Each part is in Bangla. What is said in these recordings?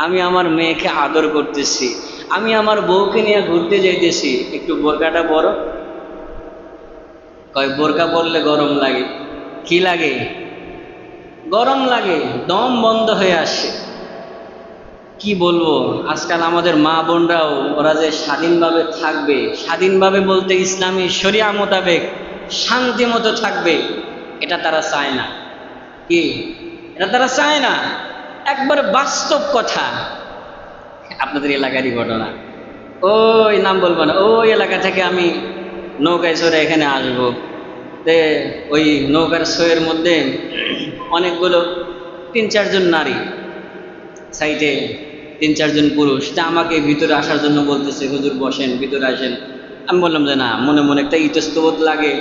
আমি আমার মেয়েকে আদর করতেছি, আমি আমার বউকে নিয়ে ঘুরতে যাইতেছি, একটু বোরকাটা বড়। কয় বোরকা পরলে গরম লাগে। কি লাগে? গরম লাগে, দম বন্ধ হয়ে আসে। কি বলবো, আজকাল আমাদের মা বোনরাও ওরা যে স্বাধীনভাবে থাকবে, স্বাধীনভাবে বলতে ইসলামী শরিয়া মোতাবেক শান্তি মতো থাকবে, এটা তারা চায় না। কি? এটা তারা চায় না। একবার বাস্তব কথা, আপনাদের এলাকারই ঘটনা। ওই নাম বলবো না, ওই এলাকা থেকে আমি নৌকায় চড়ে এখানে আসবো। ওই নৌকার সইয়ের মধ্যে অনেকগুলো 3-4 জন নারী, সাইডে 3-4 জন পুরুষ, তা আমাকে ভিতরে আসার জন্য বলতেছে, হুজুর বসেন, ভিতরে আসেন। আমি বললাম যে না, মনে মনে একটা ইতস্তবোধ লাগে,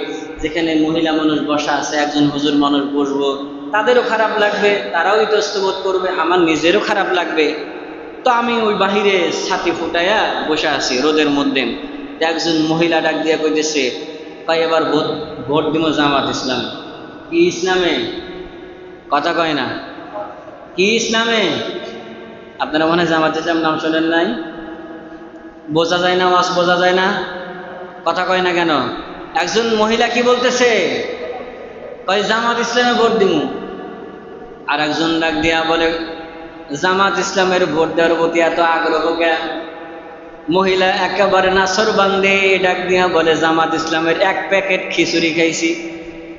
যেখানে মহিলা মানুষ বসা আছে, একজন হুজুর মানুষ বসবো, তাদেরও খারাপ লাগবে, তারাও ইতস্তবোধ করবে, আমার নিজেরও খারাপ লাগবে। তো আমি ওই বাহিরে ছাতি ফুটাইয়া বসে আছি রোদের মধ্যে। একজন মহিলা ডাক দিয়া কইতেছে, ভাই এবার ভোট দিব জামাত ইসলাম। কি ইসলামে? কথা কয় না। কি ইসলামে? আপনারা মনে হয় জামাত ইসলাম নাম শোনেন নাই? বোঝা যায় না, ওয়াজ বোঝা যায় না, কথা কয় না কেন? একজন মহিলা কি বলতেছে, ভাই জামাত ইসলামে ভোট দিব। আর একজন ডাক দিয়া বলে, জামাত ইসলামের ভোট দেওয়ার প্রতি এত আগ্রহ কেন? মহিলা একেবারে নাসর বান্দে ডাক দিয়া বলে, জামাত ইসলামের 1 প্যাকেট খিচুড়ি খাইছি।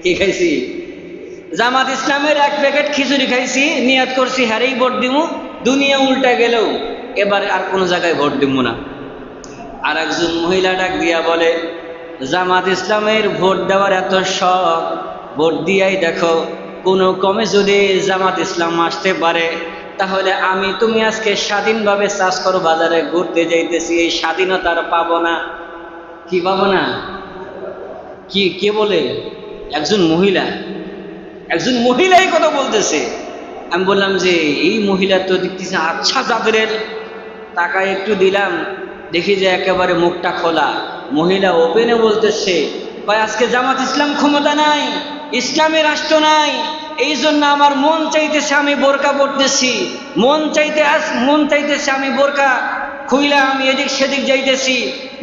কি খাইছি? জামাত ইসলামের 1 প্যাকেট খিচুড়ি খাইছি, নিয়ত করছি হারেই ভোট দিব, দুনিয়া উল্টা গেলেও এবার আর কোনো জায়গায় ভোট দিব না। আর একজন মহিলা ডাক দিয়া বলে, জামাত ইসলামের ভোট দেওয়ার এত শখ, ভোট দিয়াই দেখো, কোনো কমে যদি জামাত ইসলাম আসতে পারে, তাহলে আমি তুমি আজকে স্বাধীনভাবে চাষ করো বাজারে ঘুরতে যাইতেছি, এই স্বাধীনতা আর পাবো না। কি পাবো না? কি কে বলে? একজন মহিলা, একজন মহিলাই কথা বলতেছে। আমি বললাম যে এই মহিলা তো দেখতেছে আচ্ছা জাতের, টাকায় একটু দিলাম, দেখি যে একেবারে মুখটা খোলা। মহিলা ওপেনে বলতেছে, ভাই আজকে জামাত ইসলাম ক্ষমতা নাই, ইসলামী রাষ্ট্র নাই, এই জন্য আমার মন চাইতেছে আমি বোরকা পরতেছি, মন চাইতেছে আমি বোরকা খুইলা আমি এদিক সেদিক যাইতেছি,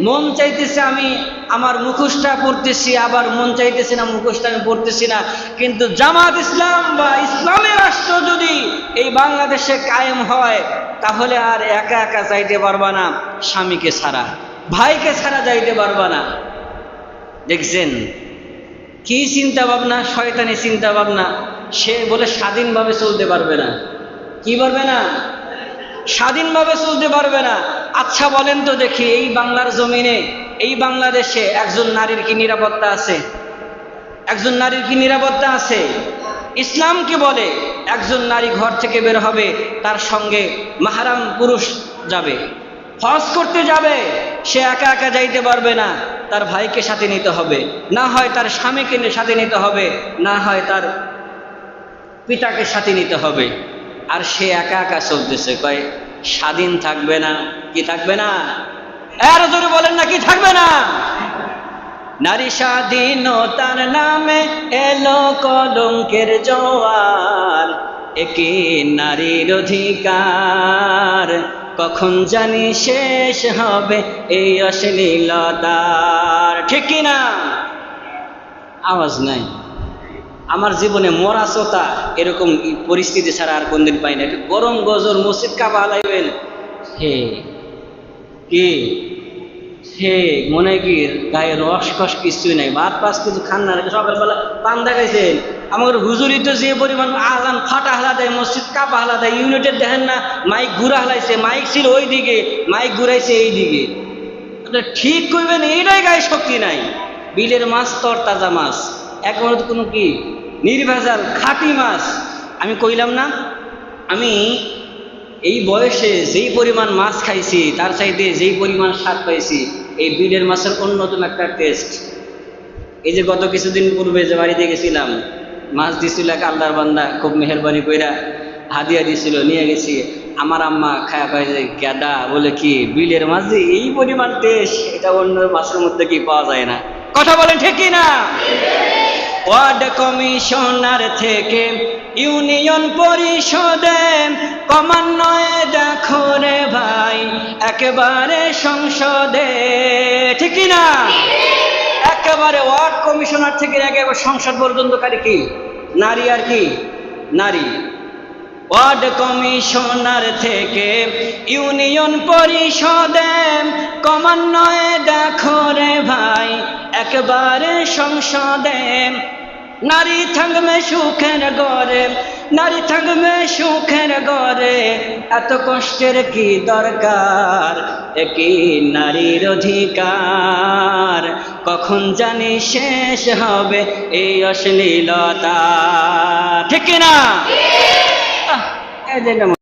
মন চাইতেছে আমি আমার মুখোশটা পরতেছি, আবার মন চাইতেছে না মুখোশটা আমি পরতেছি না। কিন্তু জামাত ইসলাম বা ইসলামী রাষ্ট্র যদি এই বাংলাদেশে কায়েম হয়, তাহলে আর একা একা যাইতে পারবা না, স্বামীকে ছাড়া, ভাইকে ছাড়া যাইতে পারবা না। দেখছেন কি চিন্তা ভাবনা, শয়তানি চিন্তা ভাবনা। সে বলে স্বাধীনভাবে চলতে পারবে না। কি পারবে না? স্বাধীনভাবে চলতে পারবে না। আচ্ছা বলেন তো দেখি, এই বাংলার জমিনে, এই বাংলাদেশে একজন নারীর কি নিরাপত্তা আছে? একজন নারীর কি নিরাপত্তা আছে? ইসলাম কি বলে? একজন নারী ঘর থেকে বের হবে, তার সঙ্গে মাহরাম পুরুষ যাবে, হজ করতে যাবে, সে একা একা যাইতে পারবে না, তার ভাইকে সাথে নিতে হবে, না হয় তার স্বামীকে সাথে নিতে হবে, না হয় তার পিতাকে সাথে নিতে হবে। আর সে একা একা চলতেছে, কয় স্বাধীন থাকবে না। কি থাকবে না? এর জোরে বলেন না, কি থাকবে না? নারী স্বাধীনতার নামে এলো কলঙ্কের জোয়ার, একে নারীর অধিকার, কখন জানি শেষ হবে এই অশ্লীলতার। ঠিক কিনা? আওয়াজ নাই। আমার জীবনে মরা শ্রোতা এরকম পরিস্থিতি ছাড়া আর কোনদিন পাই না। একটু গরম গজর মসজিদ কাবা হালাইবেন, হে কি সে মনে কি গায়ে রস কস কিছুই নাই, ভাত পাঁচ কিছু খান না, সকালবেলা পান দেখাইছেন। আমার হুজুরি তো যে পরিমাণ আজান ফাটা হালা দেয়, মসজিদ কাপা হালা দেয়, ইউনিটের দেখেন না মাইক ঘুরা হালাইছে, মাইক ছিল ওই দিকে, মাইক ঘুরাইছে এই দিকে। ঠিক করবেন, এইটাই গায়ে শক্তি নাই। বিলের মাছ তর তাজা মাছ, একবারে তো কোনো কি নির্ভেজাল খাঁটি মাছ। আমি কইলাম না, আমি এই বয়সে যেই পরিমাণ মাছ খাইছি, তার চাইতে যেই পরিমাণ স্বাদ পাইছি, এই বিলের মাছের অন্যতম একটা টেস্ট। এই যে গত কিছুদিন পূর্বে যে বাড়িতে গেছিলাম, মাছ দিছিল এক আল্লাহর বান্দা, খুব মেহরবানি কইরা হাদিয়া দিছিল, নিয়ে গেছি। আমার আম্মা খায়া কয় যে গেদা বলে কি বিলের মাছ যে এই পরিমাণ টেস্ট, এটা অন্য মাছের মধ্যে কি পাওয়া যায় না। কথা বলেন ঠিক কি না? ওয়ার্ড কমিশনার থেকে ইউনিয়ন পরিষদে ক্রমান্বয়ে দেখো একেবারে সংসদে, ঠিক না? একেবারে ওয়ার্ড কমিশনার থেকে একেবারে সংসদ পর্যন্তকারী কি নারী, আর কি নারী। ওয়ার্ড কমিশনার থেকে ইউনিয়ন পরিষদে ক্রমান্বয়ে দেখো রে ভাই একেবারে সংসদে নারী থাকবে সুখের ঘরে, নারী থাকবে সুখের ঘরে, এত কষ্টের কি দরকার, একই নারীর অধিকার, কখন জানি শেষ হবে এই অশ্লীলতা, ঠিক না?